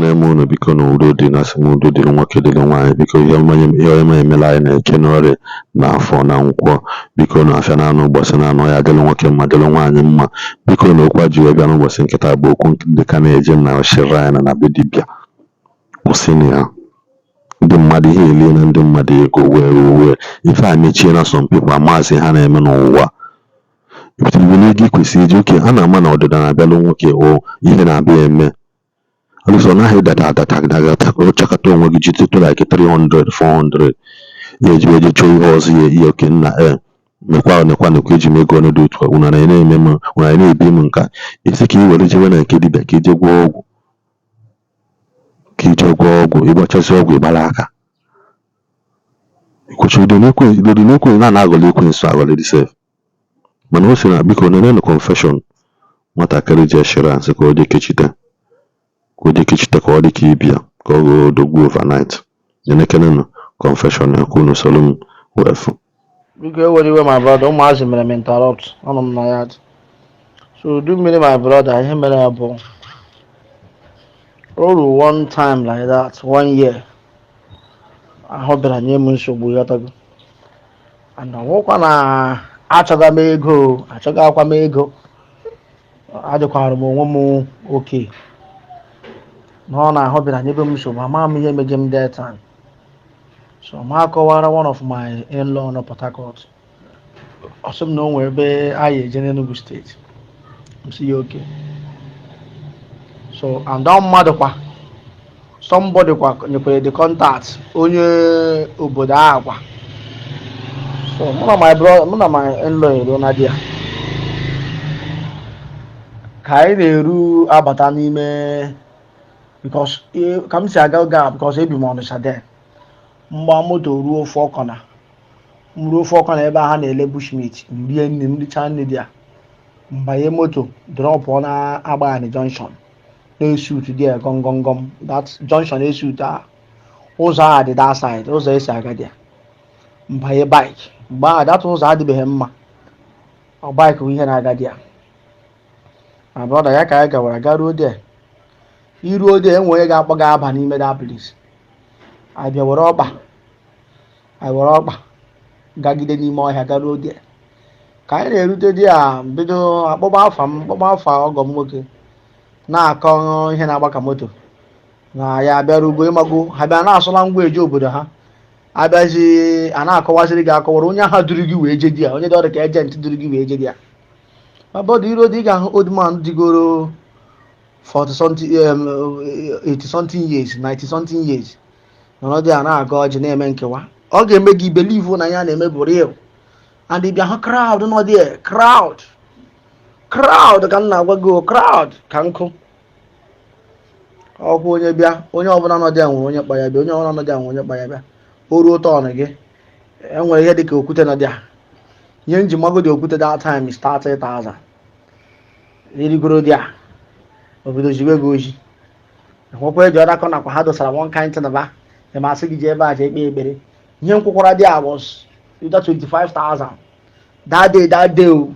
ekene m unu biko na udo dị na asị m udo dịrị nwoke dịrị nwaanyị biko ihe ọma emela anyị na-eke n'ọrịa na afọ na nkwọ biko na afịa na anụ ụbọchị na anọ ya dịrị nwoke mma dịrị nwaanyị mma biko na okwu ji wee bịa n'ụbọchị nkịta bụ okwu ndị ka na-eje m na ọchịrị anyị na be dibịa kwụsịnụ ya ndị mmadụ ihe elie na ndị mmadụ ego wee ife a mechie na asọmpi amaazị ha na-eme n'ụwa ibu n'ego ikwesị iji oke a na-ama na ọdịda na-abịalụ nwoke o ihe na-abịa eme alụsọ naghị data chakata onwe gị jite like 300 400 ya eji eje chọọ ihe ọzọ ihe oke nna nekwa eji m ego ọnụ dị otu ụna na-eme m ụna na-ebi m nka isi ka i were jewe na nke dibịa ka ije gwọọ ọgwụ ka ije gwọọ ọgwụ ịgbachasị ọgwụ ịgbara aka ikwechi udo n'ekwe na na-aghọli ekwensu aghọli sef mana o si na biko nenenụ confession nwatakịrị ji assurance ka o je kechite ka ọ dị ka ibia ka ọ gụọ odogwu overnight nenekenenụ confession ekwu n'usoro m wefu biko ewere iwe my brother ụmụazị mere m interrupt ọnụ m na ya so do mmiri my brother ihe mere ya bụ oru one time like that 1 year ahụ bịara nye m nsogbu ghọtago and ọgwụkwa na achọga m ego achọgakwa m ego adịkwara m onwe m oke na ọ na-ahụ bịara nyebe m nsogbu ama m ihe meje m that time so ma akọwara one of my in-law na Port Harcourt ọsọ m na o nwere ebe anyị eje n'Enugu steeti m si ya oke so and mmadụ kwa somebody kwa nyekwere the contact onye obodo ahụ kwa so mụ na my in-law eruo na di ya ka anyị na-eru abata n'ime because ka m si aga oge a because ebi m Ọnịsha den mgba moto ruo ofe ọkọna ebe a ha na-ele bushmeat mrie nne m richa nne di ya mbanye moto drọpụ na Agbani junction na-esut dị ya gọmgọmgọm that junction esut a ụzọ a dị that side ụzọ esi aga dị ya mbanye bike mgbe ahụ that ụzọ adịbeghị mma ọ bike bụ ihe na-aga dị ya ma brọda ya ka anyị gawara garuo dị iruo dị enwe onye ga-akpọ ga-aba n'ime that place anyị were ọkpa gagide n'ime ọhịa garuo dị ka anyị na-erute dị ya bido akpọgba afa ọgọ m nwoke na-akọ ihe na-agba ka moto na ya bịara ugbo ịmago ha bịa na-asụla ngwa eji obodo ha abịazi a na-akọwaziri gị akọwara onye ahụ duru gị wee je di ya onye dị ọrụ ka ejent duru gị wee je di ya abọdụ iro dị ga-ahụ old man digoro 80 something years 90 something years nọrọdụ ya na-aga ọjị na-eme nkewa ọ ga-eme gị believe na ya na-eme bụ real and ị bịa hụ crowd nọ dị crowd ka m na-agwa gị crowd ka nkụ ọkwụ onye bịa onye ọbụla nọ dị ya nwere onye kpa ya bịa onye ọbụla nọ dị ya nwere onye kpa ya bịa o ruo tọn gị enwere ihe dịka okwute nọ dị ya ihe nji magodi okwute that time is 30,000 erigoro dị ya obodo jiwe gị oji akwụkwọ eji ọdakọ nakwa ha dosara one kind na ba masị gị ji ebe a ji ekpe ekpere ihe nkwụkwara dị ya was 25,000 that day o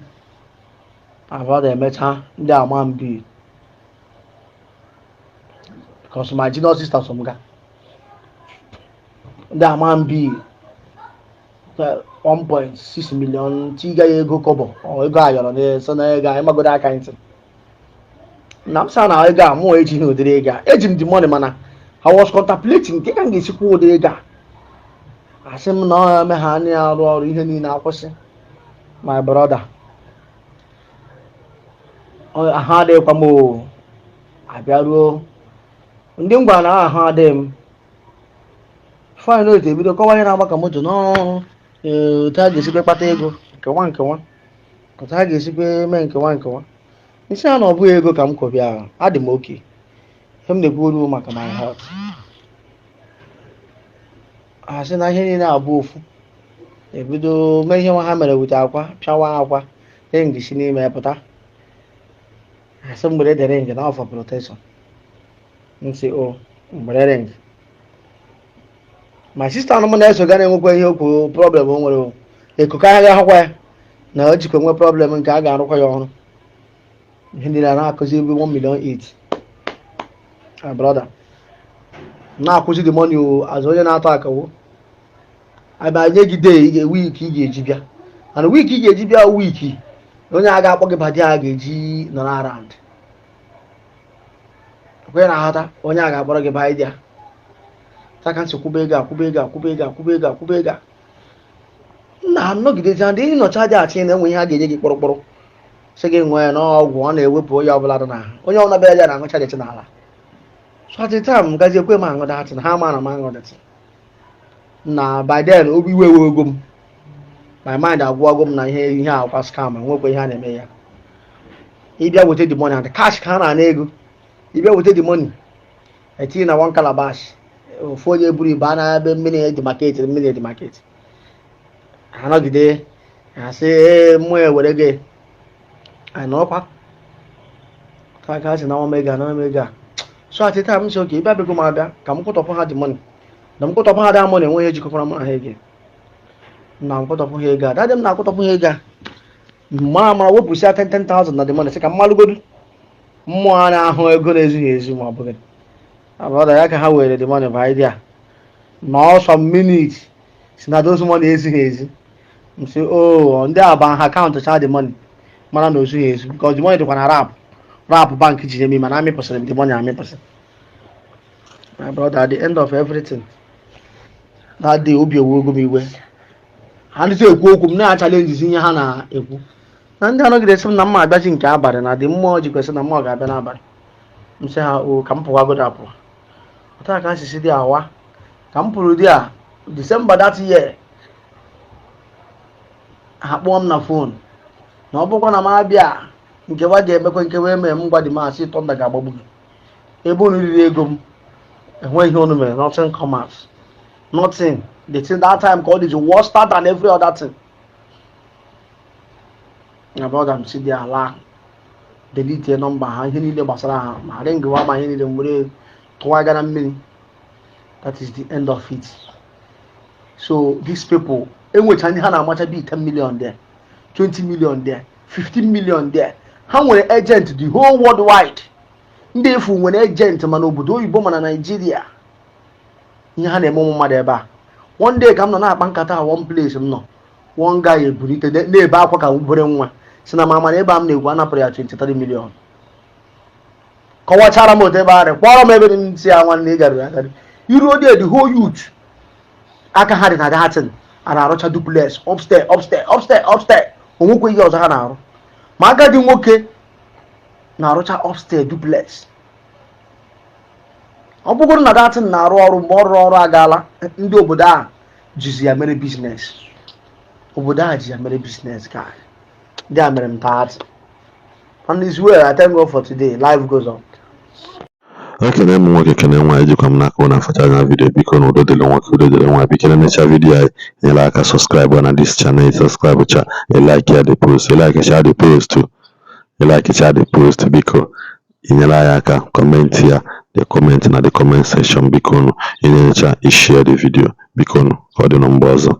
abụọ emecha ndị ama mbi because my junior sister so mga ndị ama mbi 1.6 million tiga ya ego kobo ego ayọrọ na-eso na ego anyị magodo aka ntị na m sa na ego a mụọ eji ihe ụdịrị ego a eji m the money mana I was contemplating nke ka m ga-esikwa ụdịrị ego a asị m na ọ eme ha anya arụ ọrụ ihe niile akwụsị my brother ahụ adịghịkwa m abịaruo ndị ngwa na ahụ adịghị m fine otu ebido kọwa ihe na-agba ka moto n'ọrụ otu a ga-esikwe kpata ego nkewa otu a ga-esikwe mee nkewa isi a na ọ bụghị ego ka m kwụbịa ahụ adị m oke ihe m na-ekwu olu maka my health asị na ihe niile abụ ofu ebido mee ihe nwa ha mere wute akwa pịawa akwa ihe ngisi n'ime pụta asị mgbere dere nge na ọfa protection nsị o mgbere ring my sister anụ m na-eso ga na-enwekwa ihe okwu problem o nwere ekuku ahịa ga-ahụkwa ya na o jikwa nwe problem nke a ga-arụkwa ya ọrụ ihe niile na-akụzi ebe 1,800,000 brother na-akwụsị the money o azụ onye na-atọ akawo abịa nye gị day week ị ga-eji bịa and week ị ga-eji bịa week onye a ga-akpọ gị badi a ga-eji nọrọ around kwe na aghọta onye a ga-akpọrọ gị baa dia taka nsị kwụba ego na-anọgidezi ndị ịnọcha dị achị na enwe ihe a ga-enye gị kpọrọkpọrọ sị gị nwee n'ọgwụ ọ na-ewepụ onye ọbụla dị n'ahụ onye ọbụla bịara ya na-aṅụcha dịtị n'ala so at the time gazi ekwe m aṅụ datị na ha ma na m aṅụ dịtị na by then obi iwe ego m my mind agwụwago m na ihe akwa scam nwekwa ihe a na-eme ya ịbịa weta the money and cash ka ha na-ana ego ịbịa weta the money etinye na one calabash ofu onye buru ibu a na ebe mmiri dị market anọgide asị mụ ewere gị anọkwa ka sị na omega so at the time sị oke ịbịa bego m abịa ka m kwụtọpụ ha the money na m kwụtọpụ ha dị money enweghị ejikọkwara m na ha ego na m kwụtọpụ ha ego a dadị m na-akwụtọpụ ha ego a mara wepụsịa 10,000 na the money sị ka mmalụgodu mmụọ a na-ahụ ego na-ezughị ezu ma ọ bụghị abụọda ya ka ha were the money by idea na some minutes si na those money ezughị ezi m sị o ndị a ba ha akaụntụ cha the money mara na ozughị ezu because the money dịkwa na rap bank ji nye m mana amịpụsịrị m the money amịpụsị my brother at the end of everything that day obi ewugo m iwe ha ndị ekwu okwu m na-achalenjizi ihe ha na-ekwu na ndị anọgidesi m na mma abịazi nke abalị na dị mmụọ jikwesị na mmụọ ga-abịa n'abalị m sị ha o ka m pụwagodo apụ ọta ka asịsị dị awa ka m pụrụ dị a December that year ha kpọọ m na fon na ọ bụkwa na m abịa nkewa ga-emekwa nkewa eme m gwa dị masị tọnda ga-agbagbu gị ebe unu riri ego m enweghị ihe unu mere nothing commerce nothing the thing that time called is worse than every other thing brother m si dị ala delete nọmba ha ihe niile gbasara ha ma ringwa ma ihe niile nwere tụwaga na mmiri that is the end of it so these people enwecha ndị ha na-amacha bi 10 million there 20 million there 15 million there ha nwere agent the whole worldwide ndị efu nwere agent mana obodo oyibo mana Nigeria ihe ha na-eme ụmụ mmadụ ebe a one day ka m nọ na-akpa nkata one place m nọ one guy ebulite na-ebe akwa ka obere nwa si na mama na ebe a m na-egwu anapụrụ ya 23 million kọwachara m otu ebe arị kpọrọ m ebe dị ntị ya nwanne ị garịrị agarị iruo dị the whole youth aka ha dị na datin a na-arụcha duplex upstairs onwekwe ihe ọzọ ha na-arụ ma agadi nwoke na-arụcha upstairs duplex ọ bụgoro na datin na-arụ ọrụ mgbe ọ rụrụ ọrụ agaala ndị obodo a jizi ya mere biznes ka ndị a mere m taatị and is well. I thank God for today. Life goes on. Ekene m nwoke kene nwaanyị jikwa m n'aka na afọcha anya vidio biko na udo dịrị nwoke udo dịrị nwaanyị biko na-emecha vidio anyị nyere aka subscribe na this channel subscribe cha like ya the post like cha the post biko inyere anyị aka comment ya the comment na the comment section biko nu inyecha i share the video biko nu ka ọ dị na mgbe ọzọ